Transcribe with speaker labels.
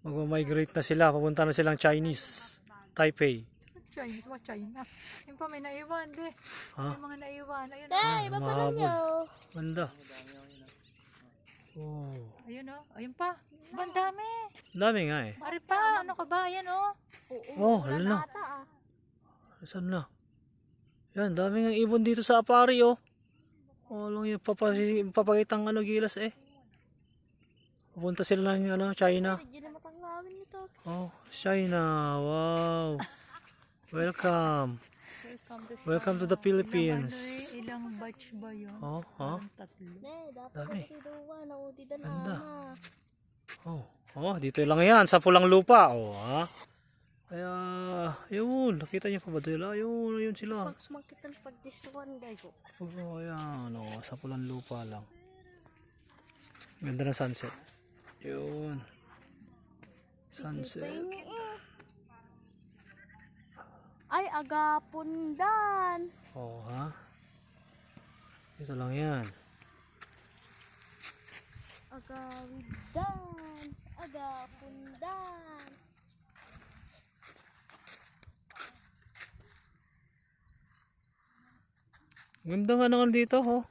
Speaker 1: Mag-migrate na sila. Papunta na silang Chinese. Taipei.
Speaker 2: Chinese mo, China. Yung pa may naiwan, de.
Speaker 1: Ha?
Speaker 2: May mga naiwan. Ayun,
Speaker 3: Day, baba lang nyo.
Speaker 1: Ganda. Oh.
Speaker 2: ayun oh. Ayun pa. Ang dami.
Speaker 1: Dami nga eh.
Speaker 2: Ari pa, ano ka ba? Ayan oh.
Speaker 1: Oh, hala na. Saan na? Yan, dami ng ibon dito sa Apari oh. Oh, lang yung papakitang ano gilas eh. Pupunta sila ng ano, China.
Speaker 3: Hindi na matanglawin ito.
Speaker 1: Oh, China. Wow. Welcome. Welcome to the Philippines.
Speaker 2: Ilang batch ba yun?
Speaker 1: Oh, ha?
Speaker 3: Day, dapat
Speaker 1: Dami.
Speaker 3: katiduwa. Naudi na
Speaker 1: Ganda.
Speaker 3: na.
Speaker 1: Oh, oh, dito lang yan sa pulang lupa. Oh, ha? Kaya, yun, nakita niyo pa ba doon? Ayun sila.
Speaker 3: Pag makita pag this one, guys.
Speaker 1: Oh, ayan, oh, sa pulang lupa lang. Ganda ng sunset. Yun. Sunset.
Speaker 3: Ay, agapundan.
Speaker 1: Oh, ha? Ito lang yan.
Speaker 3: Agawidan. Agapundan.
Speaker 1: Ganda nga naman dito, oh.